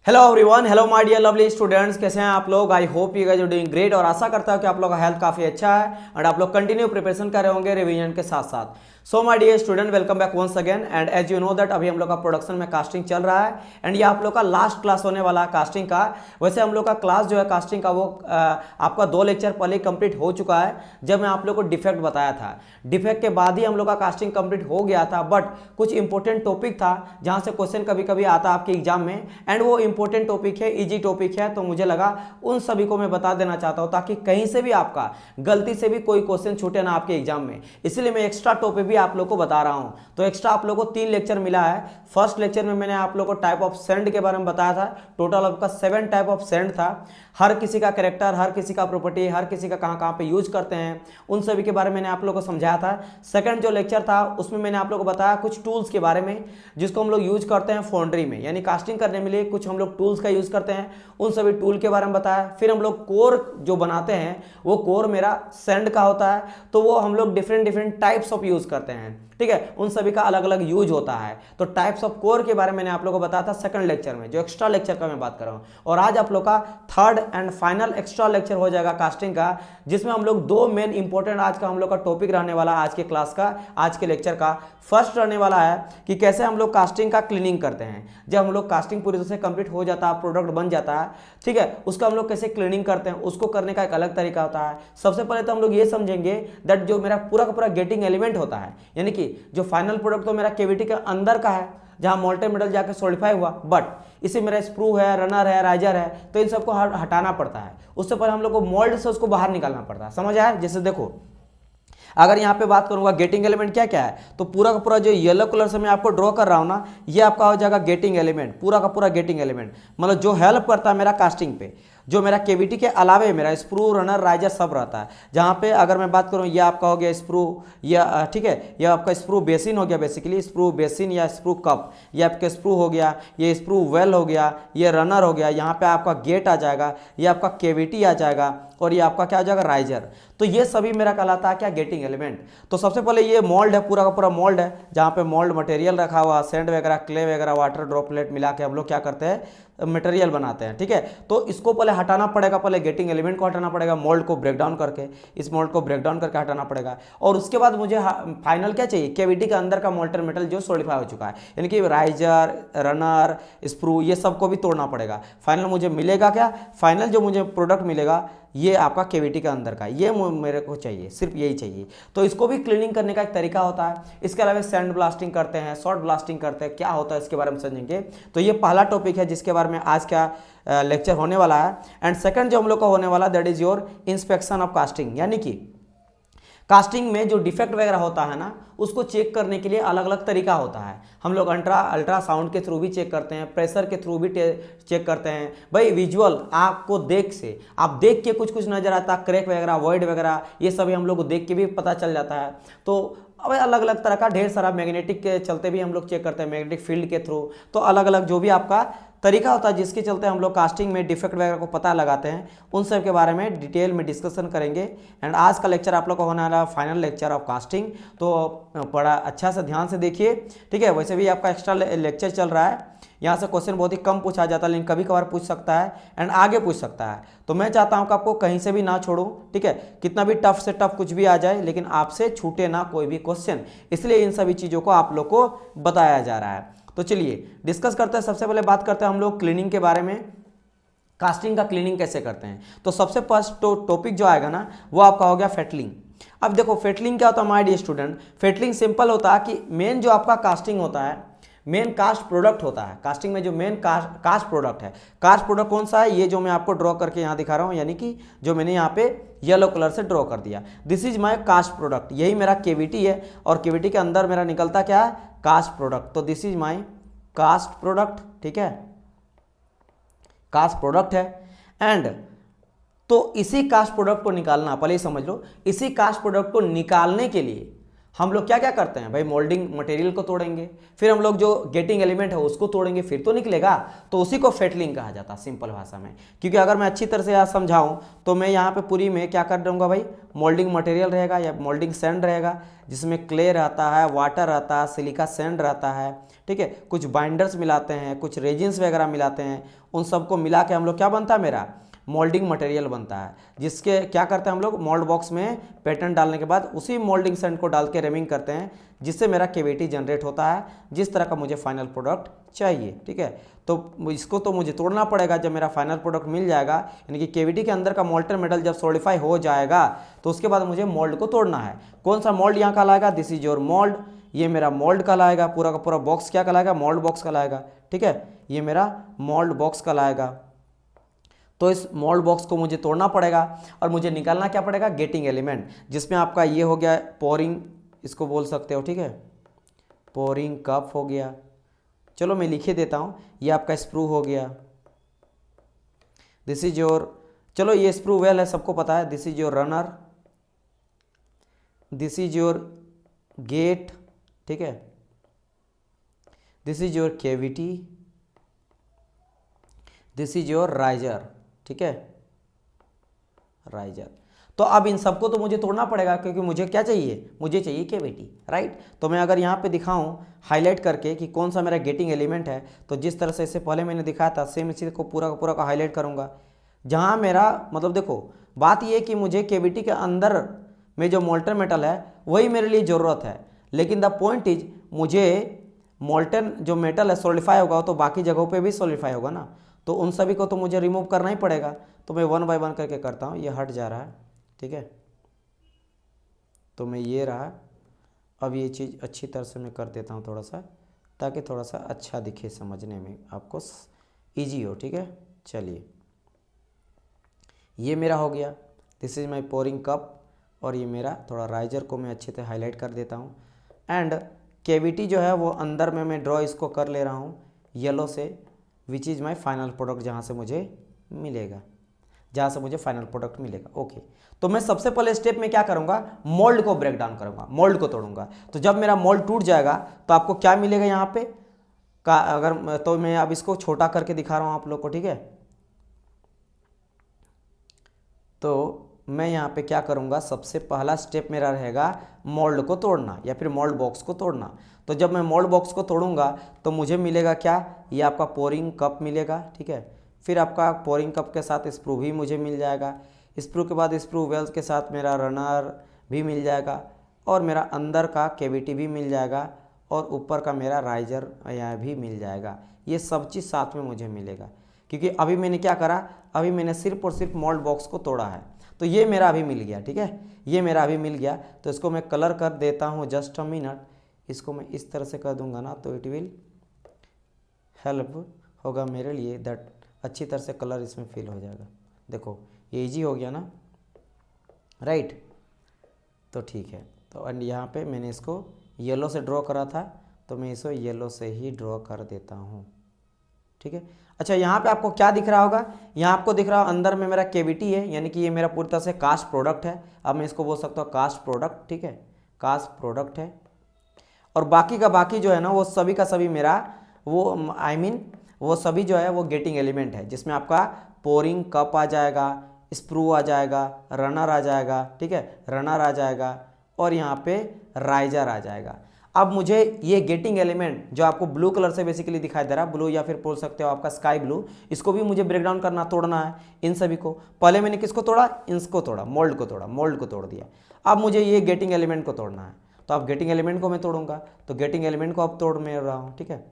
Hello everyone, hello my dear lovely students, कैसे हैं आप लोग। I hope you guys are doing great और आशा करता हूं कि आप लोग का हेल्थ काफी अच्छा है और आप लोग कंटिन्यू प्रिपरेशन कर रहे होंगे रिवीजन के साथ साथ। So my dear student, welcome back once again. And as you know that अभी हम लोग का प्रोडक्शन में कास्टिंग चल रहा है एंड ये आप लोग का लास्ट क्लास होने वाला है कास्टिंग का। वैसे हम लोग का क्लास जो है कास्टिंग का वो आपका 2 लेक्चर पहले कंप्लीट हो चुका है जब मैं आप लोग को डिफेक्ट बताया था। डिफेक्ट के बाद ही हम लोग का कास्टिंग कंप्लीट हो गया था, बट कुछ इंपॉर्टेंट टॉपिक था जहां से क्वेश्चन कभी कभी आता है आपके एग्जाम में एंड वो इंपॉर्टेंट टॉपिक है, इजी टॉपिक है, तो मुझे लगा उन सभी को मैं बता देना चाहता हूं ताकि कहीं से भी आपका गलती से भी कोई क्वेश्चन छूटे ना आपके एग्जाम में। इसलिए मैं एक्स्ट्रा टॉपिक भी आप लोग को बता रहा हूं। तो एक्स्ट्रा आप लोग को 3 लेक्चर मिला है। फर्स्ट लेक्चर में मैंने आप लोग को टाइप ऑफ सेंड के बारे में बताया था। टोटल आपका 7 टाइप ऑफ सेंड था। हर किसी का कैरेक्टर, हर किसी का प्रॉपर्टी, हर किसी का कहां कहां पे यूज करते हैं, उन सभी के बारे में मैंने आप लोग को समझाया था। सेकंड जो लेक्चर था उसमें मैंने आप लोग को बताया कुछ टूल्स के बारे में जिसको हम लोग यूज करते हैं फाउंड्री में, यानी कास्टिंग करने में लिए कुछ हम लोग टूल्स का यूज करते हैं, उन सभी टूल के बारे में बताया। फिर हम लोग कोर जो बनाते हैं वो कोर मेरा सेंड का होता है, तो वो हम लोग डिफरेंट टाइप्स ऑफ यूज करते हैं, ठीक है, उन सभी का अलग अलग यूज होता है। तो टाइप्स ऑफ कोर के बारे में मैंने आप लोगों को बताया था सेकंड लेक्चर में, जो एक्स्ट्रा लेक्चर का मैं बात कर रहा हूं। और आज आप लोग का third and final extra lecture हो जाएगा कास्टिंग का, जिसमें हम लोग 2 मेन इंपॉर्टेंट आज का हम लोग का टॉपिक रहने वाला है आज के क्लास का, आज के लेक्चर का। फर्स्ट रहने वाला है कि कैसे हम लोग कास्टिंग का क्लीनिंग करते हैं। जब हम लोग कास्टिंग पूरी तरह से कंप्लीट हो जाता है, प्रोडक्ट बन जाता है, ठीक है, उसका हम लोग कैसे क्लीनिंग करते हैं, उसको करने का एक अलग तरीका होता है। सबसे पहले तो हम लोग ये समझेंगे दैट जो मेरा पूरा का पूरा गेटिंग एलिमेंट होता है, यानी कि जो फाइनल प्रोडक्ट तो मेरा केविटी के अंदर का है जहां मोल्टेन मेटल जाकर सॉलिडिफाई हुआ, बट इसे मेरा स्प्रू है, रनर है, राइजर है, तो इन सबको हटाना पड़ता है। उससे पहले हम लोग को मोल्ड से उसको बाहर निकालना पड़ता है। समझ आया? जैसे देखो, अगर यहाँ पे बात करूंगा गेटिंग एलिमेंट क्या क्या है, तो पूरा का पूरा जो येलो कलर से मैं आपको ड्रॉ कर रहा हूं ना, ये आपका हो जाएगा गेटिंग एलिमेंट, पूरा का पूरा गेटिंग एलिमेंट, मतलब जो हेल्प करता है मेरा कास्टिंग पे। जो मेरा केविटी के अलावे मेरा स्प्रू, रनर, राइजर सब रहता है। जहाँ पे अगर मैं बात करूँ, ये आपका हो गया स्प्रू, या ठीक है, यह आपका स्प्रू बेसिन हो गया, बेसिकली स्प्रू बेसिन या स्प्रू कप, ये आपका स्प्रू हो गया, ये स्प्रू वेल हो गया, ये रनर हो गया, यहाँ पे आपका गेट आ जाएगा, ये आपका केविटी आ जाएगा, और ये आपका क्या हो जाएगा, राइजर। तो ये सभी मेरा कहलाता है क्या, गेटिंग एलिमेंट। तो सबसे पहले ये मोल्ड है, पूरा का पूरा मोल्ड है, जहाँ पे मोल्ड मटेरियल रखा हुआ, सेंड वगैरह, क्ले वगैरह, वाटर ड्रॉपलेट मिला के हम लोग क्या करते हैं, मटेरियल बनाते हैं, ठीक है। तो इसको पहले हटाना पड़ेगा, पहले गेटिंग एलिमेंट को हटाना पड़ेगा, मोल्ड को ब्रेक डाउन करके, इस मोल्ड को ब्रेक डाउन करके हटाना पड़ेगा। और उसके बाद मुझे फाइनल क्या चाहिए, केविटी के अंदर का मोल्टेन मेटल जो सॉलिडिफाई हो चुका है, यानी कि राइजर, रनर, स्प्रू, ये सबको भी तोड़ना पड़ेगा। फाइनल मुझे मिलेगा क्या, फाइनल जो मुझे प्रोडक्ट मिलेगा ये आपका केविटी के अंदर का, ये मेरे को चाहिए, सिर्फ यही चाहिए। तो इसको भी क्लीनिंग करने का एक तरीका होता है। इसके अलावा सैंड ब्लास्टिंग करते हैं, शॉर्ट ब्लास्टिंग करते हैं, क्या होता है इसके बारे में समझेंगे। तो ये पहला टॉपिक है जिसके बारे में आज का लेक्चर होने वाला है। एंड सेकंड जो हम लोग का होने वाला, that is your inspection of casting, यानी कि कास्टिंग में जो डिफेक्ट वगैरह होता है ना, उसको चेक करने के लिए अलग अलग तरीका होता है। हम लोग अल्ट्रासाउंड के थ्रू भी चेक करते हैं, प्रेशर के थ्रू भी चेक करते हैं। भाई विजुअल आपको देख से, आप देख के कुछ कुछ नजर आता, क्रैक वगैरह, वॉइड वगैरह, ये सभी हम लोग को देख के भी पता चल जाता है। तो अब अलग अलग तरह का ढेर सारा मैग्नेटिक के चलते भी हम लोग चेक करते हैं, मैग्नेटिक फील्ड के थ्रू। तो अलग अलग जो भी आपका तरीका होता है जिसके चलते हम लोग कास्टिंग में डिफेक्ट वगैरह को पता लगाते हैं, उन सब के बारे में डिटेल में डिस्कशन करेंगे। एंड आज का लेक्चर आप लोग को होने वाला फाइनल लेक्चर ऑफ कास्टिंग, तो बड़ा अच्छा से ध्यान से देखिए, ठीक है। वैसे भी आपका एक्स्ट्रा लेक्चर चल रहा है, यहाँ से क्वेश्चन बहुत ही कम पूछा जाता है, लेकिन कभी कभार पूछ सकता है एंड आगे पूछ सकता है। तो मैं चाहता हूँ कि आपको कहीं से भी ना छोड़ूं, ठीक है, कितना भी टफ से टफ कुछ भी आ जाए, लेकिन आपसे छूटे ना कोई भी क्वेश्चन, इसलिए इन सभी चीज़ों को आप लोग को बताया जा रहा है। तो चलिए डिस्कस करते हैं। सबसे पहले बात करते हैं हम लोग क्लीनिंग के बारे में, कास्टिंग का क्लीनिंग कैसे करते हैं। तो सबसे फर्स्ट टॉपिक जो आएगा ना, वो आपका हो गया फेटलिंग। अब देखो फेटलिंग क्या होता है my dear student, fettling simple होता है कि मेन जो आपका कास्टिंग होता है, मेन कास्ट प्रोडक्ट होता है। कास्टिंग में जो मेन कास्ट प्रोडक्ट है, कास्ट प्रोडक्ट कौन सा है, ये जो मैं आपको ड्रॉ करके यहाँ दिखा रहा हूँ, यानी कि जो मैंने यहाँ पे येलो कलर से ड्रॉ कर दिया, this is my cast product. यही मेरा केविटी है और केविटी के अंदर मेरा निकलता क्या है, कास्ट प्रोडक्ट। तो this is my cast product, ठीक है, कास्ट प्रोडक्ट है। एंड तो इसी कास्ट प्रोडक्ट को निकालना, पहले ही समझ लो, इसी कास्ट प्रोडक्ट को निकालने के लिए हम लोग क्या क्या करते हैं भाई, मोल्डिंग मटेरियल को तोड़ेंगे, फिर हम लोग जो गेटिंग एलिमेंट है उसको तोड़ेंगे, फिर तो निकलेगा। तो उसी को फेटलिंग कहा जाता है सिंपल भाषा में। क्योंकि अगर मैं अच्छी तरह से यहाँ समझाऊं तो मैं यहाँ पे पूरी में क्या कर दूंगा भाई, मोल्डिंग मटेरियल रहेगा या मोल्डिंग सैंड रहेगा, जिसमें क्ले रहता है, वाटर रहता है, सिलिका सैंड रहता है, ठीक है, कुछ बाइंडर्स मिलाते हैं, कुछ रेजिन्स वगैरह मिलाते हैं, उन सबको मिला के हम लोग क्या बनता है, मेरा मोल्डिंग मटेरियल बनता है। जिसके क्या करते हैं हम लोग, मोल्ड बॉक्स में पैटर्न डालने के बाद उसी मोल्डिंग सैंड को डाल के रेमिंग करते हैं, जिससे मेरा केविटी जनरेट होता है जिस तरह का मुझे फाइनल प्रोडक्ट चाहिए, ठीक है। तो इसको तो मुझे तोड़ना पड़ेगा। जब मेरा फाइनल प्रोडक्ट मिल जाएगा, यानी कि केविटी के अंदर का मोल्टन मेटल जब सॉलिडिफाई हो जाएगा, तो उसके बाद मुझे मोल्ड को तोड़ना है। कौन सा मोल्ड यहाँ कहलाएगा, दिस इज योर मोल्ड, ये मेरा मोल्ड कहलाएगा, पूरा का पूरा बॉक्स क्या कहलाएगा, मोल्ड बॉक्स कहलाएगा, ठीक है, ये मेरा मोल्ड बॉक्स कहलाएगा। तो इस मोल्ड बॉक्स को मुझे तोड़ना पड़ेगा और मुझे निकालना क्या पड़ेगा, गेटिंग एलिमेंट, जिसमें आपका ये हो गया पोरिंग, इसको बोल सकते हो, ठीक है, पोरिंग कप हो गया। चलो मैं लिखे देता हूँ, ये आपका स्प्रू हो गया, दिस इज योर, चलो ये स्प्रू वेल है, सबको पता है, this is your runner, this is your gate, ठीक है, this is your cavity, this is your riser, ठीक है, राइजर। तो अब इन सबको तो मुझे तोड़ना पड़ेगा, क्योंकि मुझे क्या चाहिए, मुझे चाहिए केविटी, राइट। तो मैं अगर यहाँ पे दिखाऊं हाईलाइट करके कि कौन सा मेरा गेटिंग एलिमेंट है, तो जिस तरह से इससे पहले मैंने दिखाया था सेम इसी को पूरा का पूरा का हाईलाइट करूँगा। जहाँ मेरा मतलब देखो बात ये कि मुझे केविटी के अंदर में जो मोल्टन मेटल है वही मेरे लिए ज़रूरत है, लेकिन द पॉइंट इज मुझे मोल्टन जो मेटल है सॉलिडिफाई होगा तो बाकी जगहों पे भी सॉलिडिफाई होगा ना, तो उन सभी को तो मुझे रिमूव करना ही पड़ेगा। तो मैं 1 बाय 1 करके करता हूँ, ये हट जा रहा है, ठीक है, तो मैं ये रहा। अब ये चीज़ अच्छी तरह से मैं कर देता हूँ थोड़ा सा, ताकि थोड़ा सा अच्छा दिखे, समझने में आपको ईजी हो, ठीक है। चलिए ये मेरा हो गया, this is my pouring cup, और ये मेरा थोड़ा राइजर को मैं अच्छे से हाईलाइट कर देता हूँ। एंड केविटी जो है वो अंदर में मैं ड्रॉ इसको कर ले रहा हूँ येलो से, which is my final product, जहाँ से मुझे मिलेगा, जहाँ से मुझे फाइनल प्रोडक्ट मिलेगा। ओके, तो मैं सबसे पहले स्टेप में क्या करूँगा, मोल्ड को ब्रेक डाउन करूँगा, मोल्ड को तोड़ूंगा। तो जब मेरा मोल्ड टूट जाएगा तो आपको क्या मिलेगा यहाँ पे का, अगर तो मैं अब इसको छोटा करके दिखा रहा हूँ आप लोग को, ठीक है। तो मैं यहाँ पे क्या करूँगा, सबसे पहला स्टेप मेरा रहेगा मोल्ड को तोड़ना या फिर मोल्ड बॉक्स को तोड़ना। तो जब मैं मोल्ड बॉक्स को तोड़ूंगा तो मुझे मिलेगा क्या, ये आपका पोरिंग कप मिलेगा, ठीक है। फिर आपका पोरिंग कप के साथ स्प्रू भी मुझे मिल जाएगा, स्प्रू के बाद स्प्रू वेल्स के साथ मेरा रनर भी मिल जाएगा, और मेरा अंदर का केविटी भी मिल जाएगा, और ऊपर का मेरा राइजर यहाँ भी मिल जाएगा। ये सब चीज़ साथ में मुझे मिलेगा, क्योंकि अभी मैंने क्या करा, अभी मैंने सिर्फ और सिर्फ मोल्ड बॉक्स को तोड़ा है। तो ये मेरा अभी मिल गया, ठीक है, ये मेरा अभी मिल गया। तो इसको मैं कलर कर देता हूँ, जस्ट अ मिनट, इसको मैं इस तरह से कर दूंगा ना, तो इट विल हेल्प होगा मेरे लिए, दैट अच्छी तरह से कलर इसमें फिल हो जाएगा। देखो ये ईजी हो गया ना, राइट। तो ठीक है, तो एंड यहाँ पे मैंने इसको येलो से ड्रॉ करा था, तो मैं इसको येलो से ही ड्रॉ कर देता हूँ, ठीक है। अच्छा, यहाँ पे आपको क्या दिख रहा होगा, यहाँ आपको दिख रहा है अंदर में मेरा केविटी है, यानी कि ये मेरा पूरी तरह से कास्ट प्रोडक्ट है। अब मैं इसको बोल सकता हूँ कास्ट प्रोडक्ट, ठीक है, कास्ट प्रोडक्ट है। और बाकी का बाकी जो है ना, वो सभी का सभी मेरा वो वो सभी जो है वो गेटिंग एलिमेंट है, जिसमें आपका पोरिंग कप आ जाएगा, स्प्रू आ जाएगा, रनर आ जाएगा, ठीक है, रनर आ जाएगा, और यहाँ पे राइजर आ जाएगा। अब मुझे ये गेटिंग एलिमेंट जो आपको ब्लू कलर से बेसिकली दिखाई दे रहा है, ब्लू या फिर बोल सकते हो आपका स्काई ब्लू, इसको भी मुझे ब्रेक डाउन करना, तोड़ना है इन सभी को। पहले मैंने किसको तोड़ा, इसको तोड़ा, मोल्ड को तोड़ा, मोल्ड को तोड़ दिया। अब मुझे ये गेटिंग एलिमेंट को तोड़ना है, तो अब गेटिंग एलिमेंट को मैं तोड़ूंगा, तो गेटिंग एलिमेंट को अब तोड़ मैं रहा हूँ, ठीक है।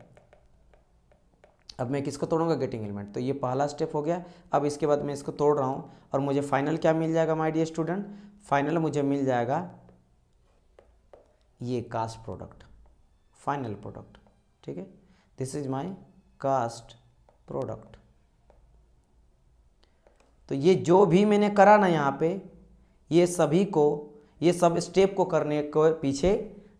अब मैं किसको तोड़ूंगा, गेटिंग एलिमेंट। तो ये पहला स्टेप हो गया। अब इसके बाद मैं इसको तोड़ रहा हूँ, और मुझे फाइनल क्या मिल जाएगा माय डियर स्टूडेंट, फाइनल मुझे मिल जाएगा ये कास्ट प्रोडक्ट, फाइनल प्रोडक्ट, ठीक है। This is my cast product. तो ये जो भी मैंने करा ना यहाँ पे, ये सभी को, ये सब स्टेप को करने के पीछे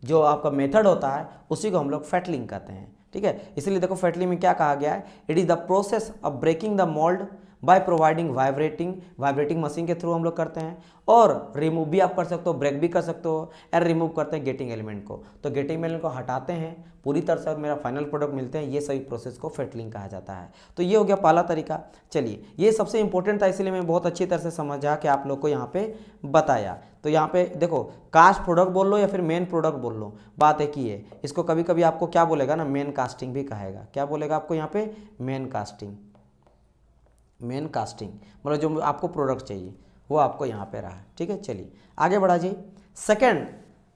जो आपका मेथड होता है उसी को हम लोग फेटलिंग कहते हैं, ठीक है। इसलिए देखो फेटलिंग में क्या कहा गया है, it is the process of breaking the mould by providing vibrating machine के थ्रू हम लोग करते हैं। और रिमूव भी आप कर सकते हो, ब्रेक भी कर सकते हो, और रिमूव करते हैं गेटिंग एलिमेंट को। तो गेटिंग एलिमेंट को हटाते हैं, पूरी तरह से मेरा फाइनल प्रोडक्ट मिलते हैं, ये सभी प्रोसेस को फेटलिंग कहा जाता है। तो ये हो गया पहला तरीका। चलिए, ये सबसे इंपॉर्टेंट था, इसलिए मैं बहुत अच्छी तरह से समझा के आप लोग को यहाँ पे बताया। तो यहाँ पे देखो, कास्ट प्रोडक्ट बोल लो या फिर मेन प्रोडक्ट बोल लो, बात एक ही है। इसको कभी कभी आपको क्या बोलेगा ना, मेन कास्टिंग भी कहेगा। क्या बोलेगा आपको यहाँ पे? मेन कास्टिंग मतलब जो आपको प्रोडक्ट चाहिए वो आपको यहाँ पे रहा। ठीक है, चलिए आगे बढ़ा जी। सेकंड,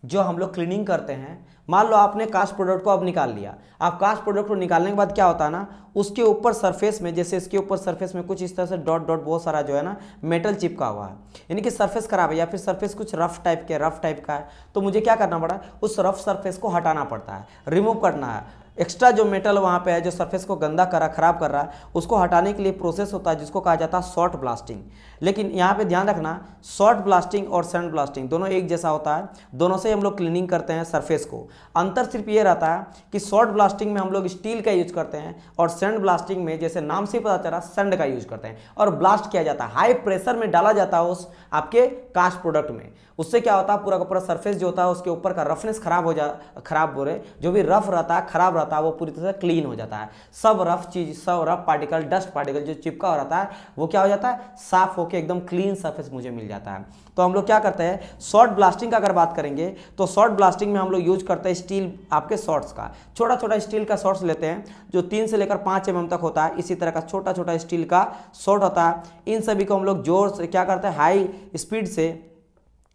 जो हम लोग क्लीनिंग करते हैं, मान लो आपने कास्ट प्रोडक्ट को अब निकाल लिया। आप कास्ट प्रोडक्ट को निकालने के बाद क्या होता है ना, उसके ऊपर सरफेस में, जैसे इसके ऊपर सरफेस में कुछ इस तरह से डॉट डॉट बहुत सारा जो है ना मेटल चिपका हुआ है, यानी कि सरफेस खराब है या फिर सरफेस कुछ रफ टाइप का है। तो मुझे क्या करना पड़ा, उस रफ सरफेस को हटाना पड़ता है, रिमूव करना है। एक्स्ट्रा जो मेटल वहाँ पे है जो सरफेस को गंदा खराब कर रहा है, उसको हटाने के लिए प्रोसेस होता है जिसको कहा जाता है शॉर्ट ब्लास्टिंग। लेकिन यहाँ पे ध्यान रखना, शॉर्ट ब्लास्टिंग और सैंड ब्लास्टिंग दोनों एक जैसा होता है, दोनों से हम लोग क्लीनिंग करते हैं सरफेस को। अंतर सिर्फ ये रहता है कि शॉर्ट ब्लास्टिंग में हम लोग स्टील का यूज करते हैं और सैंड ब्लास्टिंग में, जैसे नाम से पता चला, सैंड का यूज करते हैं और ब्लास्ट किया जाता है, हाई प्रेशर में डाला जाता है उस आपके कास्ट प्रोडक्ट में। उससे क्या होता है, पूरा का पूरा सरफेस जो होता है उसके ऊपर का रफनेस जो भी रफ रहता है, खराब रहता है, वो पूरी तरह से क्लीन हो जाता है। सब रफ पार्टिकल, डस्ट पार्टिकल जो चिपका रहता है वो क्या हो जाता है, साफ होकर एकदम क्लीन सरफेस मुझे मिल जाता है। तो हम लोग क्या करते हैं, शॉर्ट ब्लास्टिंग का अगर बात करेंगे तो शॉर्ट ब्लास्टिंग में हम लोग यूज करते हैं स्टील आपके शॉर्ट्स का, छोटा छोटा स्टील का शॉर्ट्स लेते हैं जो 3 से लेकर 5 mm तक होता है। इसी तरह का छोटा छोटा स्टील का शॉर्ट होता है। इन सभी को हम लोग जोर से क्या करते हैं, हाई स्पीड से,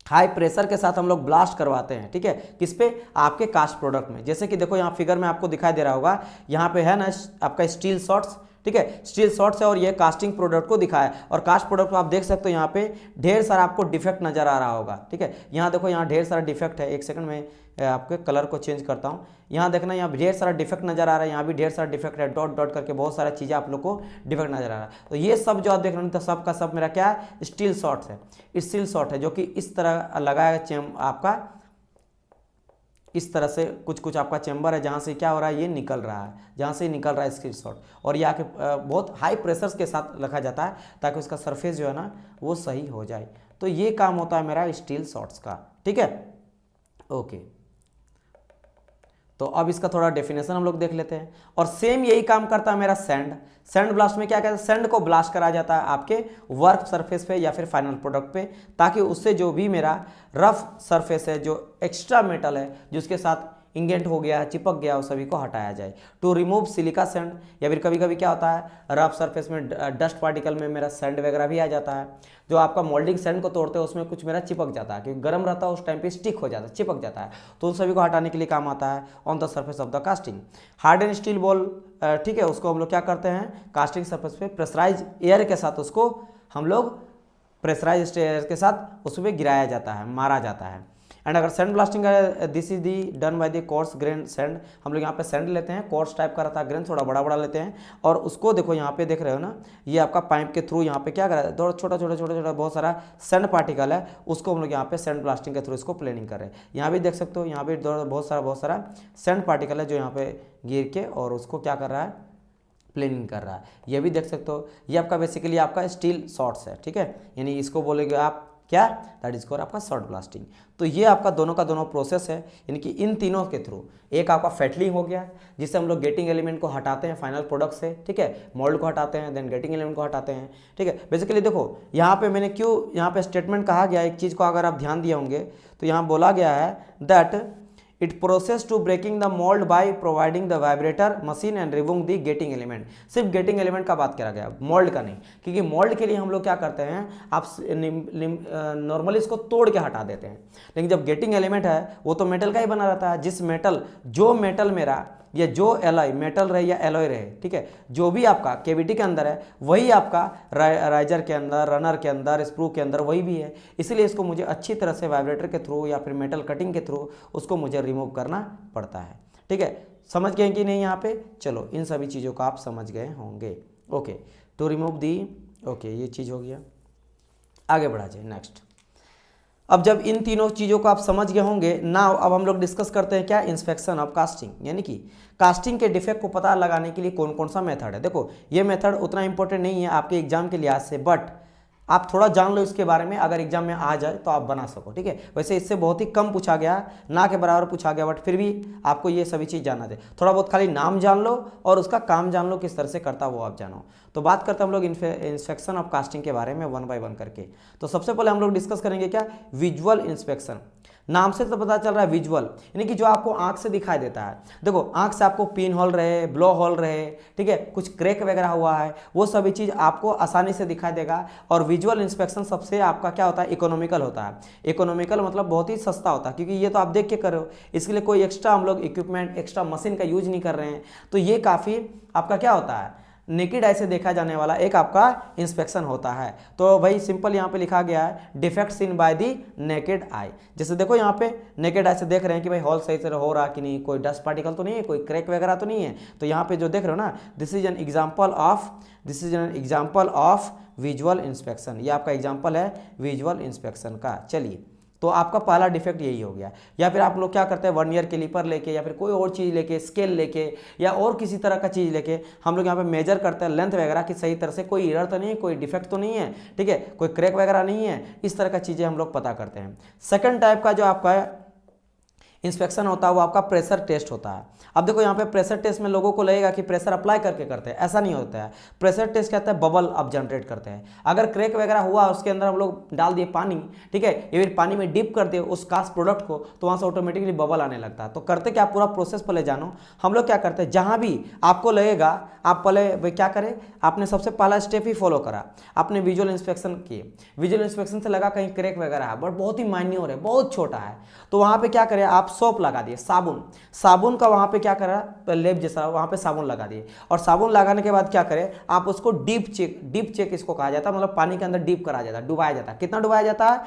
हाई प्रेशर के साथ हम लोग ब्लास्ट करवाते हैं। ठीक है, किस पे, आपके कास्ट प्रोडक्ट में। जैसे कि देखो यहाँ फिगर में आपको दिखाई दे रहा होगा, यहाँ पे है ना आपका स्टील शॉर्ट्स। ठीक है, स्टील शॉर्ट्स है और ये कास्टिंग प्रोडक्ट को दिखाया है। और कास्ट प्रोडक्ट को आप देख सकते हो, यहाँ पे ढेर सारा आपको डिफेक्ट नजर आ रहा होगा। ठीक है, यहाँ देखो, यहाँ ढेर सारा डिफेक्ट है। एक सेकंड में आपके कलर को चेंज करता हूँ। यहाँ देखना, यहाँ ढेर सारा डिफेक्ट नजर आ रहा है, यहाँ भी ढेर सारा डिफेक्ट है, डॉट डॉट करके बहुत सारा चीज़ें आप लोग को डिफेक्ट नजर आ रहा है। तो ये सब जो आप देख रहे हैं, तो सब का सब मेरा क्या है, स्टील शॉर्ट्स है। स्टील शॉर्ट है जो कि इस तरह लगाया आपका, इस तरह से कुछ आपका चेंबर है जहाँ से क्या हो रहा है, ये निकल रहा है, जहाँ से निकल रहा है स्टील शॉर्ट। और ये आके बहुत हाई प्रेशर्स के साथ रखा जाता है ताकि उसका सरफेस जो है ना वो सही हो जाए। तो ये काम होता है मेरा स्टील शॉर्ट्स का। ठीक है, ओके। तो अब इसका थोड़ा डेफिनेशन हम लोग देख लेते हैं। और सेम यही काम करता है मेरा सैंड ब्लास्ट में। क्या कहते हैं, सैंड को ब्लास्ट करा जाता है आपके वर्क सरफेस पे या फिर फाइनल प्रोडक्ट पे, ताकि उससे जो भी मेरा रफ सरफेस है, जो एक्स्ट्रा मेटल है जिसके साथ इंगेंट हो गया, चिपक गया, उस सभी को हटाया जाए। टू रिमूव सिलिका सैंड, या फिर कभी कभी क्या होता है, रफ सरफेस में डस्ट पार्टिकल में मेरा सैंड वगैरह भी आ जाता है। जो आपका मोल्डिंग सैंड को तोड़ते हैं उसमें कुछ मेरा चिपक जाता है, क्योंकि गर्म रहता है उस टाइम पे स्टिक हो जाता है, चिपक जाता है। तो उन सभी को हटाने के लिए काम आता है on the surface of the casting. Hard and steel ball, ठीक है, उसको हम लोग क्या करते हैं, कास्टिंग सरफेस पे प्रेशराइज एयर के साथ उसको हम लोग प्रेशराइज एयर के साथ उस पर गिराया जाता है, मारा जाता है। एंड अगर सैंड ब्लास्टिंग है, this is the done by the coarse grain sand. हम लोग यहाँ पे सैंड लेते हैं, कोर्स टाइप का रहता है, ग्रेन थोड़ा बड़ा बड़ा लेते हैं, और उसको देखो यहाँ पे देख रहे हो ना, ये आपका पाइप के थ्रू यहाँ पे क्या करा है, छोटा छोटा बहुत सारा सैंड पार्टिकल है, उसको हम लोग यहाँ पे सैंड ब्लास्टिंग के थ्रू इसको प्लेनिंग कर रहे हैं। यहाँ भी देख सकते हो, यहाँ भी बहुत सारा सैंड पार्टिकल है जो यहाँ पे गिर के और उसको क्या कर रहा है, प्लेनिंग कर रहा है। ये भी देख सकते हो, ये आपका बेसिकली आपका स्टील शॉर्ट्स है। ठीक है, यानी इसको बोलेंगे आप क्या, दैट इज कॉल्ड आपका शॉर्ट ब्लास्टिंग। तो ये आपका दोनों का दोनों प्रोसेस है, यानी कि इन तीनों के थ्रू एक आपका फेटलिंग हो गया, जिससे हम लोग गेटिंग एलिमेंट को हटाते हैं फाइनल प्रोडक्ट से। ठीक है, मोल्ड को हटाते हैं, देन गेटिंग एलिमेंट को हटाते हैं। ठीक है, बेसिकली देखो यहाँ पे मैंने क्यों यहाँ पे स्टेटमेंट कहा गया, एक चीज़ को अगर आप ध्यान दिए होंगे तो यहाँ बोला गया है that it process to breaking the mould by providing the vibrator machine and removing the gating element. सिर्फ गेटिंग एलिमेंट का बात करा गया, मोल्ड का नहीं, क्योंकि मोल्ड के लिए हम लोग क्या करते हैं, आप नॉर्मली इसको तोड़ के हटा देते हैं। लेकिन जब गेटिंग एलिमेंट है वो तो मेटल का ही बना रहता है, जो मेटल मेरा या जो एलॉय मेटल रहे या एलॉय रहे, ठीक है, जो भी आपका केविटी के अंदर है वही आपका राइजर के अंदर, रनर के अंदर, स्प्रू के अंदर वही भी है। इसलिए इसको मुझे अच्छी तरह से वाइब्रेटर के थ्रू या फिर मेटल कटिंग के थ्रू उसको मुझे रिमूव करना पड़ता है। ठीक है, समझ गए कि नहीं यहाँ पे? चलो, इन सभी चीज़ों को आप समझ गए होंगे। Okay, to remove the, okay, ये चीज़ हो गया। आगे बढ़ा जाए नेक्स्ट। अब जब इन तीनों चीज़ों को आप समझ गए होंगे ना, अब हम लोग डिस्कस करते हैं क्या, इंस्पेक्शन ऑफ कास्टिंग, यानी कि कास्टिंग के डिफेक्ट को पता लगाने के लिए कौन कौन सा मेथड है। देखो ये मेथड उतना इंपॉर्टेंट नहीं है आपके एग्जाम के लिहाज से, बट आप थोड़ा जान लो इसके बारे में, अगर एग्जाम में आ जाए तो आप बना सको, ठीक है। वैसे इससे बहुत ही कम पूछा गया, ना के बराबर पूछा गया, बट फिर भी आपको ये सभी चीज़ जानना चाहिए। थोड़ा बहुत खाली नाम जान लो और उसका काम जान लो, किस तरह से करता वो आप जानो। तो बात करते हैं हम लोग इंस्पेक्शन ऑफ कास्टिंग के बारे में वन बाय वन करके। तो सबसे पहले हम लोग डिस्कस करेंगे क्या, विजुअल इंस्पेक्शन। नाम से तो पता चल रहा है विजुअल, यानी कि जो आपको आंख से दिखाई देता है। देखो आंख से आपको पिन होल रहे, ब्लो होल रहे, ठीक है, कुछ क्रैक वगैरह हुआ है, वो सभी चीज़ आपको आसानी से दिखाई देगा। और विजुअल इंस्पेक्शन सबसे आपका क्या होता है, इकोनॉमिकल होता है। इकोनॉमिकल मतलब बहुत ही सस्ता होता है, क्योंकि ये तो आप देख के करो, इसके लिए कोई एक्स्ट्रा हम लोग इक्विपमेंट, एक्स्ट्रा मशीन का यूज नहीं कर रहे हैं। तो ये काफ़ी आपका क्या होता है, नेकेड आई से देखा जाने वाला एक आपका इंस्पेक्शन होता है। तो भाई सिंपल यहाँ पे लिखा गया है, defects in by the naked eye. जैसे देखो यहाँ पे नेकेड आई से देख रहे हैं कि भाई हॉल सही से हो रहा कि नहीं, कोई डस्ट पार्टिकल तो नहीं है, कोई क्रैक वगैरह तो नहीं है। तो यहाँ पे जो देख रहे हो ना, this is an example of visual inspection. ये आपका एग्जाम्पल है विजुअल इंस्पेक्शन का। चलिए, तो आपका पहला डिफेक्ट यही हो गया। या फिर आप लोग क्या करते हैं, वर्नियर कैलिपर लेके या फिर कोई और चीज़ लेके, स्केल लेके या और किसी तरह का चीज़ लेके हम लोग यहाँ पे मेजर करते हैं लेंथ वगैरह की, सही तरह से कोई एरर तो नहीं है, कोई डिफेक्ट तो नहीं है, ठीक है, कोई क्रैक वगैरह नहीं है, इस तरह का चीज़ें हम लोग पता करते हैं। सेकेंड टाइप का जो आपका इंस्पेक्शन होता है वो आपका प्रेशर टेस्ट होता है। अब देखो यहाँ पे प्रेशर टेस्ट में लोगों को लगेगा कि प्रेशर अप्लाई करके करते हैं, ऐसा नहीं होता है। प्रेशर टेस्ट कहता है बबल आप जनरेट करते हैं। अगर क्रैक वगैरह हुआ, उसके अंदर हम लोग डाल दिए पानी, ठीक है, या फिर पानी में डिप कर दिए उस कास्ट प्रोडक्ट को, तो वहाँ से ऑटोमेटिकली बबल आने लगता है। तो करते क्या, पूरा प्रोसेस पहले जानो। हम लोग क्या करते हैं, जहाँ भी आपको लगेगा, आप पहले क्या करें, आपने सबसे पहला स्टेप ही फॉलो करा, आपने विजुअल इंस्पेक्शन किए। विजुअल इंस्पेक्शन से लगा कहीं क्रैक वगैरह है, बट बहुत ही माइन्योर है, बहुत छोटा है, तो वहाँ पे क्या करें, आप सोप लगा दिए, साबुन का वहाँ पे क्या करा, लेप जैसा वहाँ पे साबुन लगा दिए। और साबुन लगाने के बाद क्या करें, आप उसको डीप चेक इसको कहा जाता है, मतलब पानी के अंदर डीप करा जाता है, डुबाया जाता है। कितना डुबाया जाता है,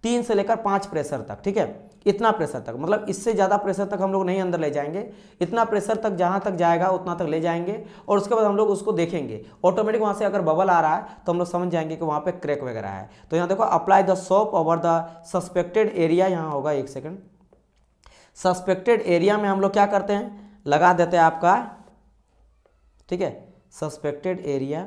3 से लेकर 5 प्रेशर तक, ठीक है, इतना प्रेशर तक, मतलब इससे ज़्यादा प्रेशर तक हम लोग नहीं अंदर ले जाएंगे, इतना प्रेशर तक जहाँ तक जाएगा उतना तक ले जाएंगे। और उसके बाद हम लोग उसको देखेंगे, ऑटोमेटिक वहाँ से अगर बबल आ रहा है तो हम लोग समझ जाएंगे कि वहाँ पे क्रैक वगैरह है। तो यहाँ देखो, apply the soap over the suspected area, यहाँ होगा, एक सेकेंड, सस्पेक्टेड एरिया में हम लोग क्या करते हैं, लगा देते हैं आपका, ठीक है, suspected area,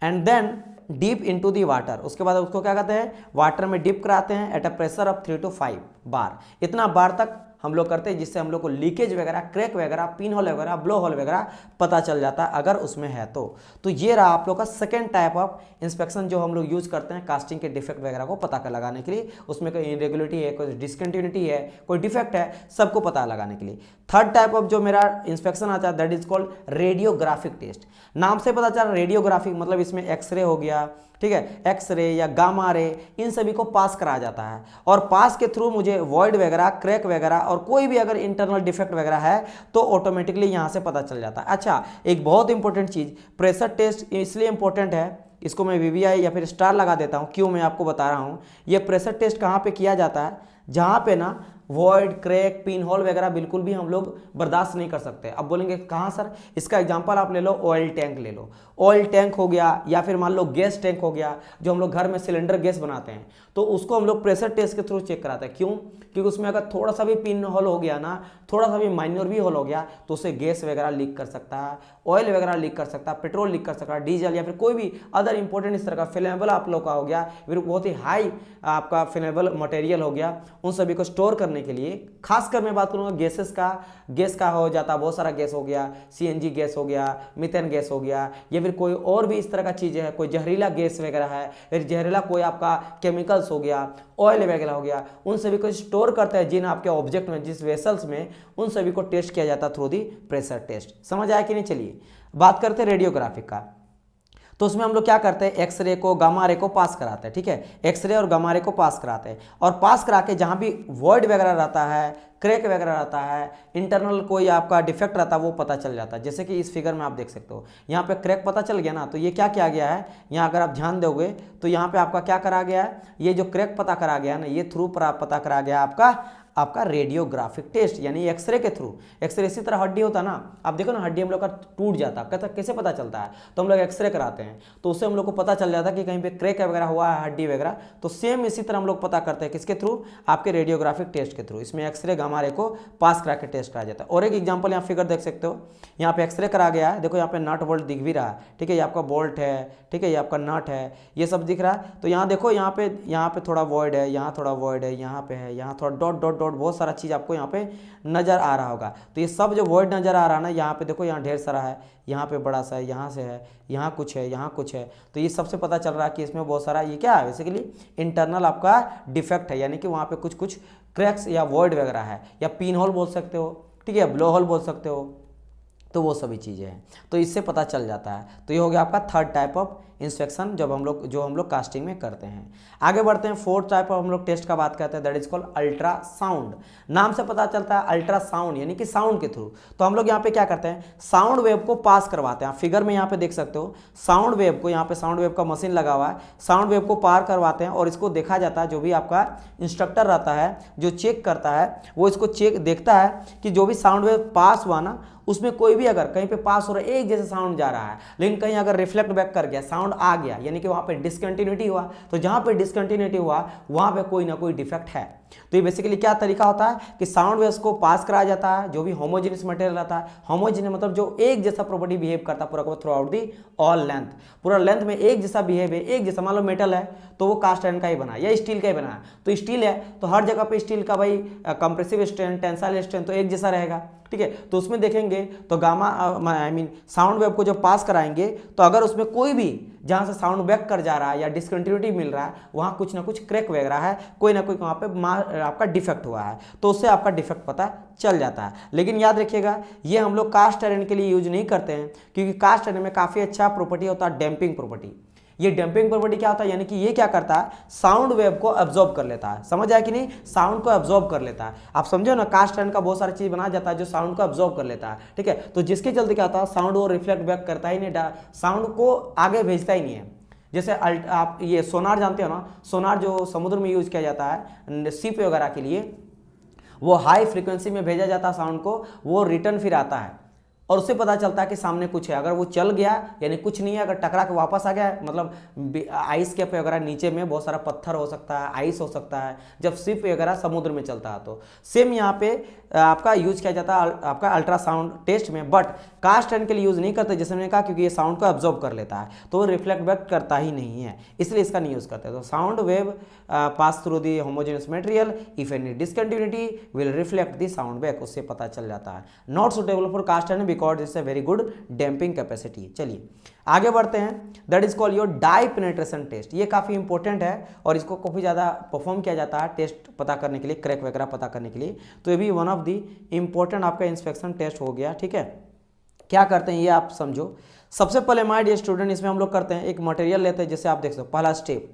and then deep into the water. उसके बाद उसको क्या कहते हैं, वाटर में डीप कराते हैं at a pressure of 3 to 5 बार। इतना बार तक हम लोग करते हैं जिससे हम लोग को लीकेज वगैरह, क्रैक वगैरह, पिन होल वगैरह, ब्लो होल वगैरह पता चल जाता है अगर उसमें है तो ये रहा आप लोग का सेकेंड टाइप ऑफ इंस्पेक्शन जो हम लोग यूज करते हैं कास्टिंग के डिफेक्ट वगैरह को पता कर लगाने के लिए। उसमें कोई इरेगुलरिटी है, कोई डिसकंटिन्यूटी है, कोई डिफेक्ट है, सबको पता लगाने के लिए। थर्ड टाइप ऑफ जो मेरा इंस्पेक्शन आता है that is called radiographic test. नाम से पता चल रहा है रेडियोग्राफिक मतलब इसमें एक्सरे हो गया, ठीक है, एक्सरे या गामा रे, इन सभी को पास कराया जाता है। और पास के थ्रू मुझे वॉइड वगैरह, क्रैक वगैरह और कोई भी अगर इंटरनल डिफेक्ट वगैरह है तो ऑटोमेटिकली यहाँ से पता चल जाता है। अच्छा, एक बहुत इंपॉर्टेंट चीज़, प्रेशर टेस्ट इसलिए इंपॉर्टेंट है, इसको मैं वीवीआई या फिर स्टार लगा देता हूँ, क्यों मैं आपको बता रहा हूँ। ये प्रेशर टेस्ट कहाँ पे किया जाता है, जहाँ पे ना वॉइड, क्रैक, पिन होल वगैरह बिल्कुल भी हम लोग बर्दाश्त नहीं कर सकते। अब बोलेंगे कहाँ सर, इसका एग्जांपल आप ले लो, ऑयल टैंक ले लो। ऑयल टैंक हो गया या फिर मान लो गैस टैंक हो गया, जो हम लोग घर में सिलेंडर गैस बनाते हैं, तो उसको हम लोग प्रेशर टेस्ट के थ्रू चेक कराते हैं। क्यों? क्योंकि उसमें अगर थोड़ा सा भी पिन होल हो गया ना, थोड़ा सा भी माइनर भी होल हो गया, तो उससे गैस वगैरह लीक कर सकता है, ऑयल वगैरह लीक कर सकता है, पेट्रोल लीक कर सकता है, डीजल या फिर कोई भी अदर इंपॉर्टेंट इस तरह का फ्लेमेबल आप लोग का हो गया, फिर बहुत ही हाई आपका फ्लेमेबल मटेरियल हो गया, उन सभी को स्टोर करने के लिए। खासकर मैं बात करूँगा गैसेस का, गैस का हो जाता है, बहुत सारा गैस हो गया, सीएनजी गैस हो गया, मीथेन गैस हो गया, या फिर कोई और भी इस तरह का चीज़ है, कोई जहरीला गैस वगैरह है, फिर जहरीला कोई आपका केमिकल्स हो गया, ऑयल वगैरह हो गया, उन सभी को स्टोर करता है जिन आपके ऑब्जेक्ट में, जिस वेसल्स में, उन सभी को टेस्ट किया जाता है थ्रू दी प्रेशर टेस्ट। समझ आया कि नहीं? चलिए बात करते हैं रेडियोग्राफिक का। तो उसमें हम लोग क्या करते हैं, एक्सरे को, गामा रे को पास कराते हैं, ठीक है, एक्सरे और गामा रे को पास कराते हैं, और पास करा के जहाँ भी वॉइड वगैरह रहता है, क्रैक वगैरह रहता है, इंटरनल कोई आपका डिफेक्ट रहता है, वो पता चल जाता है। जैसे कि इस फिगर में आप देख सकते हो, यहाँ पे क्रैक पता चल गया ना, तो ये क्या किया गया है, यहाँ अगर आप ध्यान दोगे तो यहाँ पे आपका क्या करा गया है, ये जो क्रैक पता करा गया है ना, ये थ्रू पर आप पता करा गया आपका आपका रेडियोग्राफिक टेस्ट यानी एक्सरे के थ्रू। एक्सरे इसी तरह हड्डी होता है ना, आप देखो ना हड्डी हम लोग का टूट जाता है, कैसे पता चलता है, तो हम लोग एक्सरे कराते हैं तो उससे हम लोग को पता चल जाता है कि कहीं पे क्रैक वगैरह हुआ है हड्डी वगैरह। तो सेम इसी तरह हम लोग पता करते हैं किसके थ्रू, आपके रेडियोग्राफिक टेस्ट के थ्रू। इसमें एक्सरे गामा रे को पास करा के टेस्ट करा जाता है। और एक एग्जाम्पल यहाँ फिगर देख सकते हो, यहाँ पे एक्सरे करा गया है, देखो यहाँ पे नट बोल्ट दिख भी रहा है, ठीक है, ये आपका बोल्ट है, ठीक है, ये आपका नट है, ये सब दिख रहा है। तो यहाँ देखो यहाँ पे थोड़ा वॉइड है, यहाँ थोड़ा वॉइड है, यहाँ पे है, यहाँ थोड़ा डॉट डॉट डॉट बहुत सारा चीज़ आपको यहाँ पे नजर आ रहा होगा। तो ये सब जो वॉइड नजर आ रहा है ना, यहाँ पे देखो यहाँ ढेर सारा है, यहाँ पे बड़ा सा है, यहाँ से है, यहाँ कुछ है, यहाँ कुछ है। तो ये सबसे पता चल रहा है कि इसमें बहुत सारा ये क्या है, बेसिकली इंटरनल आपका डिफेक्ट है, यानी कि वहाँ पे कुछ कुछ क्रैक्स या वॉइड वगैरह है, या पिन होल बोल सकते हो, ठीक है, ब्लो होल बोल सकते हो। तो वो सभी चीज़ें हैं, तो इससे पता चल जाता है। तो ये हो गया आपका थर्ड टाइप ऑफ इंस्पेक्शन जो हम लोग कास्टिंग में करते हैं। आगे बढ़ते हैं, फोर्थ टाइप ऑफ हम लोग टेस्ट का बात करते हैं, दैट इज कॉल्ड अल्ट्रासाउंड। नाम से पता चलता है अल्ट्रासाउंड यानी कि साउंड के थ्रू। तो हम लोग यहाँ पे क्या करते हैं, साउंड वेव को पास करवाते हैं। फिगर में यहाँ पे देख सकते हो साउंड वेव को, यहाँ पे साउंड वेव का मशीन लगा हुआ है, साउंड वेव को पार करवाते हैं और इसको देखा जाता है, जो भी आपका इंस्ट्रक्टर रहता है जो चेक करता है वो इसको चेक देखता है कि जो भी साउंड वेव पास हुआ ना, उसमें कोई भी अगर कहीं पे पास हो रहा है एक जैसे साउंड जा रहा है, लेकिन कहीं अगर रिफ्लेक्ट बैक कर गया, साउंड आ गया, यानी कि वहां पे डिसकंटिन्यूटी हुआ। तो जहां पे डिसकंटिन्यूटी हुआ वहां पे कोई ना कोई डिफेक्ट है। तो ये बेसिकली क्या तरीका होता है कि साउंड वेव्स को पास कराया जाता है, जो भी होमोजेनियस मटेरियल रहता है, होमोजेनियस मतलब जो एक जैसा प्रॉपर्टी बिहेव करता है पूरा through out the all length, पूरा लेंथ में एक जैसा बिहेव है, एक जैसा। मान लो मेटल है तो वो कास्ट आयरन का ही बना या स्टील का ही बना है, तो स्टील है तो हर जगह पे स्टील का भाई कंप्रेसिव स्ट्रेंथ, टेंसाइल स्ट्रेंथ तो एक जैसा रहेगा, ठीक है। तो उसमें देखेंगे तो गामा साउंड वेव को जब पास कराएंगे तो अगर उसमें कोई भी जहां से साउंड बैक कर जा रहा है या डिसकंटिन्यूटी मिल रहा है वहां कुछ ना कुछ क्रैक वगैरह है, कोई ना कोई वहां पे आपका डिफेक्ट हुआ है, तो उससे आपका डिफेक्ट पता चल जाता है। लेकिन याद रखिएगा ये हम लोग कास्ट आयरन के लिए यूज नहीं करते हैं, क्योंकि कास्ट आयरन में काफी अच्छा प्रॉपर्टी होता है डैम्पिंग प्रॉपर्टी। ये डैम्पिंग प्रॉपर्टी क्या होता है, यानी कि ये क्या करता है, साउंड वेव को अब्जॉर्ब कर लेता है। समझ आया कि नहीं, साउंड को अब्जॉर्ब कर लेता है। आप समझो ना, कास्ट आयरन का बहुत सारी चीज बनाया जाता है जो साउंड को अब्जॉर्ब कर लेता है, ठीक है। तो जिसके चलते क्या होता है, साउंड वो रिफ्लेक्ट बैक करता ही नहीं, साउंड को आगे भेजता ही नहीं है। जैसे आप ये सोनार जानते हो ना, सोनार जो समुद्र में यूज किया जाता है शिप वगैरह के लिए, वो हाई फ्रीक्वेंसी में भेजा जाता है साउंड को, वो रिटर्न फिर आता है और उससे पता चलता है कि सामने कुछ है। अगर वो चल गया यानी कुछ नहीं है, अगर टकरा के वापस आ गया मतलब आइस के पे वगैरह नीचे में बहुत सारा पत्थर हो सकता है, आइस हो सकता है, जब शिप वगैरह समुद्र में चलता है। तो सेम यहाँ पे आपका यूज किया जाता है आपका अल्ट्रासाउंड टेस्ट में, बट कास्ट आयरन के लिए यूज नहीं करते जैसे मैंने कहा, क्योंकि ये साउंड को अब्जॉर्ब कर लेता है तो रिफ्लेक्ट बैक करता ही नहीं है, इसलिए इसका नहीं यूज करते। तो sound wave pass through the homogeneous material, if any discontinuity will reflect the sound back, उससे पता चल जाता है। Not suitable for cast iron because it's a very good damping capacity. चलिए आगे बढ़ते हैं, that is called your dye penetration test. ये काफी इंपॉर्टेंट है और इसको काफी ज्यादा परफॉर्म किया जाता है टेस्ट पता करने के लिए, क्रैक वगैरह पता करने के लिए। तो ये भी वन ऑफ दी इंपॉर्टेंट आपका इंस्पेक्शन टेस्ट हो गया, ठीक है। क्या करते हैं ये आप समझो। सबसे पहले माय डियर स्टूडेंट, इसमें हम लोग करते हैं एक मटेरियल लेते हैं, जैसे आप देख सकते हो पहला स्टेप,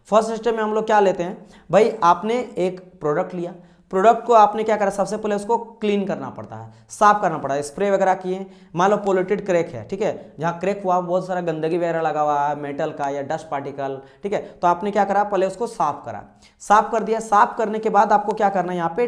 फर्स्ट स्टेप में हम लोग क्या लेते हैं भाई, आपने एक प्रोडक्ट लिया, प्रोडक्ट को आपने क्या करा, सबसे पहले उसको क्लीन करना पड़ता है, साफ करना पड़ता है, स्प्रे वगैरह किए। मान लो पोल्यूटेड क्रैक है, ठीक है, जहाँ क्रैक हुआ बहुत सारा गंदगी वगैरह लगा हुआ है मेटल का या डस्ट पार्टिकल, ठीक है। तो आपने क्या करा, पहले उसको साफ करा, साफ कर दिया। साफ करने के बाद आपको क्या करना है, यहाँ पे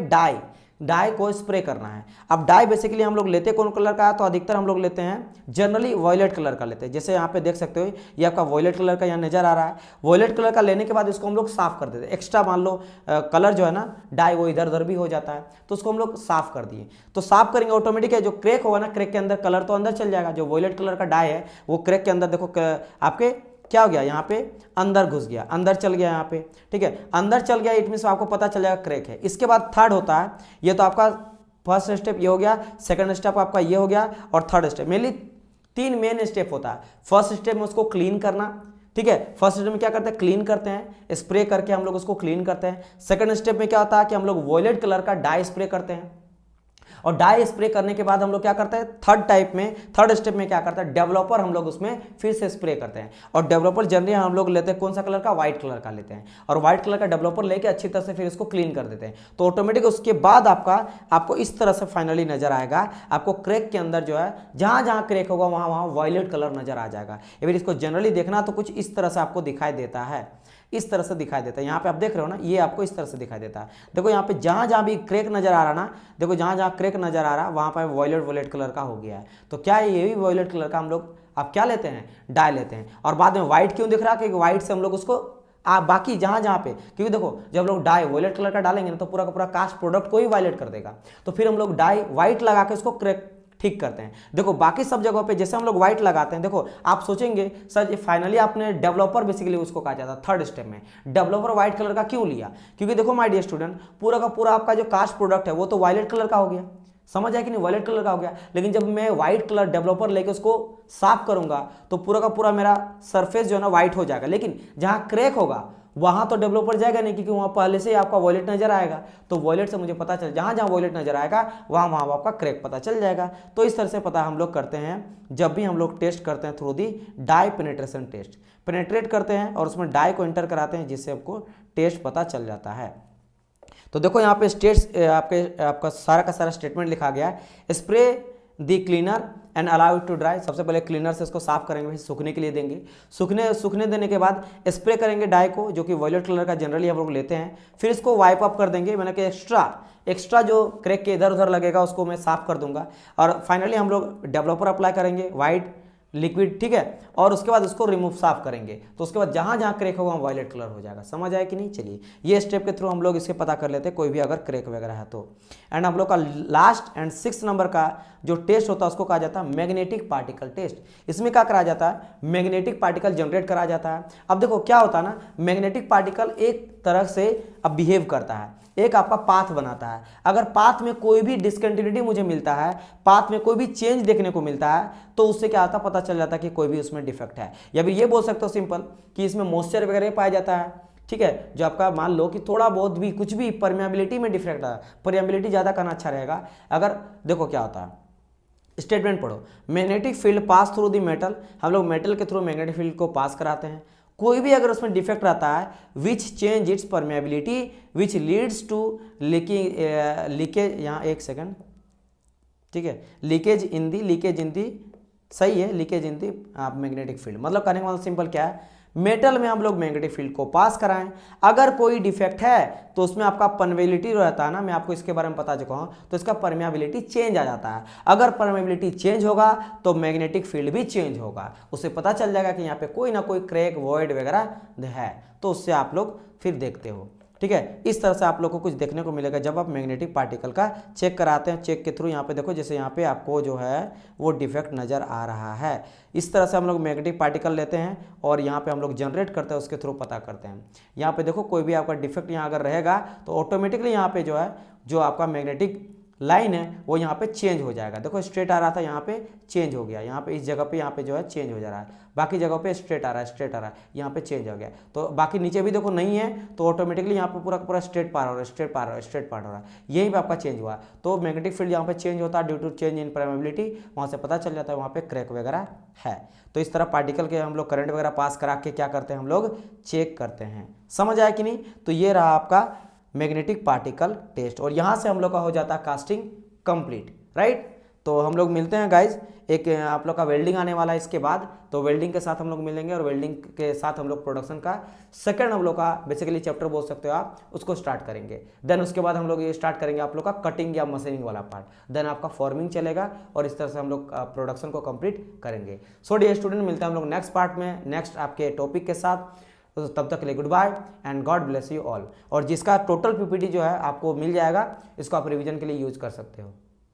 डाई को स्प्रे करना है। अब डाई बेसिकली हम लोग लेते कौन कलर का है, तो अधिकतर हम लोग लेते हैं जनरली वॉयलेट कलर का लेते हैं। जैसे यहाँ पे देख सकते हो ये आपका वॉयलेट कलर का यहाँ नजर आ रहा है। वॉयलेट कलर का लेने के बाद इसको हम लोग साफ कर देते हैं। एक्स्ट्रा मान लो कलर जो है ना डाई वो इधर उधर भी हो जाता है, तो उसको हम लोग साफ कर दिए। तो साफ करेंगे ऑटोमेटिक है, जो क्रैक होगा ना क्रैक के अंदर कलर तो अंदर चल जाएगा। जो वॉयलेट कलर का डाई है वो क्रैक के अंदर देखो आपके क्या हो गया, यहाँ पे अंदर घुस गया, अंदर चल गया यहाँ पे, ठीक है, अंदर चल गया, इट मींस आपको पता चल जाएगा क्रैक है। इसके बाद थर्ड होता है, ये तो आपका फर्स्ट स्टेप ये हो गया, सेकंड स्टेप आपका ये हो गया और third step. Mainly 3 main step होता है। फर्स्ट स्टेप में उसको क्लीन करना, ठीक है, फर्स्ट स्टेप में क्या करते हैं, क्लीन करते हैं, स्प्रे करके हम लोग उसको क्लीन करते हैं। सेकंड स्टेप में क्या होता है कि हम लोग वॉयलेट कलर का डाई स्प्रे करते हैं, और डाई स्प्रे करने के बाद हम लोग क्या करते हैं, थर्ड स्टेप में क्या करते हैं, डेवलपर हम लोग उसमें फिर से स्प्रे करते हैं। और डेवलपर जनरली हम लोग लेते हैं कौन सा कलर का, व्हाइट कलर का लेते हैं, और व्हाइट कलर का डेवलपर लेके अच्छी तरह से फिर इसको क्लीन कर देते हैं। तो ऑटोमेटिक उसके बाद आपको इस तरह से फाइनली नजर आएगा, आपको क्रैक के अंदर जो है जहां जहां क्रैक होगा वहां वहां वायलेट कलर नजर आ जाएगा। फिर इसको जनरली देखना तो कुछ इस तरह से आपको दिखाई देता है। इस तरह से दिखाई देता है। यहाँ पे आप देख रहे हो ना, ये आपको इस तरह से दिखाई देता है। देखो यहाँ पे जहाँ जहाँ भी क्रेक नजर आ रहा ना, देखो जहाँ जहाँ क्रेक नजर आ रहा वहाँ पर वॉयलेट कलर का हो गया है। तो क्या है, ये भी वॉयलेट कलर का हम लोग अब क्या लेते हैं, डाई लेते हैं। और बाद में व्हाइट क्यों दिख रहा है, क्योंकि व्हाइट से हम लोग उसको बाकी जहां जहां पे, क्योंकि देखो जब हम लोग डाई वॉयलेट कलर का डालेंगे ना तो पूरा का पूरा कास्ट प्रोडक्ट को ही वायलेट कर देगा। तो फिर हम लोग डाई व्हाइट लगा के उसको क्रेक ठीक करते हैं। देखो बाकी सब जगहों पे जैसे हम लोग व्हाइट लगाते हैं, देखो आप सोचेंगे सर ये फाइनली आपने डेवलपर बेसिकली उसको कहा जाता है थर्ड स्टेप में, डेवलपर व्हाइट कलर का क्यों लिया, क्योंकि देखो माय डियर स्टूडेंट, पूरा का पूरा आपका जो कास्ट प्रोडक्ट है वो तो वायलेट कलर का हो गया, समझ आया कि नहीं, वायलेट कलर का हो गया। लेकिन जब मैं व्हाइट कलर डेवलपर लेके उसको साफ करूंगा तो पूरा का पूरा मेरा सरफेस जो है ना व्हाइट हो जाएगा। लेकिन जहां क्रैक होगा वहां तो डेवलपर जाएगा नहीं, क्योंकि वहां पहले से ही आपका वॉयलेट नजर आएगा। तो वॉयलेट से मुझे पता चल, जहां जहां वॉयलेट नजर आएगा वहां वहां आपका क्रैक पता चल जाएगा। तो इस तरह से पता हम लोग करते हैं जब भी हम लोग टेस्ट करते हैं through the dye penetration test. Penetrate करते हैं और उसमें डाई को एंटर कराते हैं, जिससे आपको टेस्ट पता चल जाता है। तो देखो यहाँ पे स्टेट्स आपका सारा का सारा स्टेटमेंट लिखा गया है। Spray the cleaner and allow it to dry. सबसे पहले क्लीनर से इसको साफ करेंगे, फिर सूखने के लिए देंगे। सूखने देने के बाद स्प्रे करेंगे डाई को, जो कि वॉयलेट कलर का जनरली हम लोग लेते हैं। फिर इसको वाइप अप कर देंगे, मैंने कि एक्स्ट्रा जो क्रैक के इधर उधर लगेगा उसको मैं साफ कर दूंगा। और फाइनली हम लोग डेवलपर अप्लाई करेंगे वाइट लिक्विड, ठीक है, और उसके बाद उसको रिमूव साफ करेंगे। तो उसके बाद जहां जहां क्रैक होगा वहाँ वायलेट कलर हो जाएगा। समझ आया कि नहीं। चलिए ये स्टेप के थ्रू हम लोग इसके पता कर लेते हैं कोई भी अगर क्रैक वगैरह है तो। एंड हम लोग का लास्ट एंड 6 नंबर का जो टेस्ट होता है उसको कहा जाता है मैग्नेटिक पार्टिकल टेस्ट। इसमें क्या करा जाता है, मैग्नेटिक पार्टिकल जनरेट करा जाता है। अब देखो क्या होता है ना, मैग्नेटिक पार्टिकल एक तरह से अब बिहेव करता है, एक आपका पाथ बनाता है। अगर पाथ में कोई भी डिसकंटिन्यूटी मुझे मिलता है, पाथ में कोई भी चेंज देखने को मिलता है, तो उससे क्या आता है, पता चल जाता है कि कोई भी उसमें डिफेक्ट है। या फिर ये बोल सकते हो सिंपल कि इसमें मॉइस्चर वगैरह पाया जाता है, ठीक है, जो आपका मान लो कि थोड़ा बहुत भी कुछ भी परमेबिलिटी में डिफेक्ट है। परमेबिलिटी ज़्यादा करना अच्छा रहेगा। अगर देखो क्या होता है, स्टेटमेंट पढ़ो, magnetic field pass through the metal. हम लोग मेटल के थ्रू मैग्नेटिक फील्ड को पास कराते हैं। कोई भी अगर उसमें डिफेक्ट रहता है which change its permeability which leads to leakage, यहाँ एक सेकंड, ठीक है, लीकेज इन दी सही है, leakage in the magnetic field. मतलब कहने का मतलब सिंपल क्या है, मेटल में हम लोग मैग्नेटिक फील्ड को पास कराएं। अगर कोई डिफेक्ट है तो उसमें आपका परमेबिलिटी रहता है ना, मैं आपको इसके बारे में बता चुका हूं, तो इसका परमेबिलिटी चेंज आ जाता है। अगर परमेबिलिटी चेंज होगा तो मैग्नेटिक फील्ड भी चेंज होगा। उससे पता चल जाएगा कि यहाँ पे कोई ना कोई क्रैक वॉइड वगैरह है, तो उससे आप लोग फिर देखते हो, ठीक है। इस तरह से आप लोग को कुछ देखने को मिलेगा जब आप मैग्नेटिक पार्टिकल का चेक कराते हैं। चेक के थ्रू यहाँ पे देखो, जैसे यहाँ पे आपको जो है वो डिफेक्ट नज़र आ रहा है। इस तरह से हम लोग मैग्नेटिक पार्टिकल लेते हैं और यहाँ पे हम लोग जनरेट करते हैं, उसके थ्रू पता करते हैं। यहाँ पे देखो कोई भी आपका डिफेक्ट यहाँ अगर रहेगा तो ऑटोमेटिकली यहाँ पे जो है जो आपका मैग्नेटिक लाइन है वो यहाँ पे चेंज हो जाएगा। देखो स्ट्रेट आ रहा था, यहाँ पे चेंज हो गया, यहाँ पे इस जगह पे यहाँ पे जो है चेंज हो जा रहा है। बाकी जगह पे स्ट्रेट आ रहा है, यहाँ पे चेंज हो गया। तो बाकी नीचे भी देखो नहीं है, तो ऑटोमेटिकली यहाँ पे पूरा पूरा स्ट्रेट पार हो रहा है, स्ट्रेट पार हो रहा है, यहीं पे आपका चेंज हुआ। तो मैग्नेटिक फील्ड यहाँ पे चेंज होता है due to change in permeability, वहाँ से पता चल जाता है वहाँ पे क्रैक वगैरह है। तो इस तरह पार्टिकल के हम लोग करंट वगैरह पास करा के क्या करते हैं, हम लोग चेक करते हैं। समझ आया कि नहीं। तो ये रहा आपका मैग्नेटिक पार्टिकल टेस्ट, और यहाँ से हम लोग का हो जाता है कास्टिंग कंप्लीट, राइट। तो हम लोग मिलते हैं गाइज, एक आप लोग का वेल्डिंग आने वाला है इसके बाद, तो वेल्डिंग के साथ हम लोग मिलेंगे और वेल्डिंग के साथ हम लोग प्रोडक्शन का सेकंड हम लोग का बेसिकली चैप्टर बोल सकते हो आप, उसको स्टार्ट करेंगे। देन उसके बाद हम लोग ये स्टार्ट करेंगे आप लोग का कटिंग या मशीनिंग वाला पार्ट, देन आपका फॉर्मिंग चलेगा, और इस तरह से हम लोग प्रोडक्शन को कंप्लीट करेंगे। सो डियर स्टूडेंट, मिलते हैं हम लोग नेक्स्ट पार्ट में नेक्स्ट आपके टॉपिक के साथ। तो तब तक के लिए good bye and God bless you all. और जिसका टोटल पीपीटी जो है आपको मिल जाएगा, इसको आप रिवीजन के लिए यूज कर सकते हो।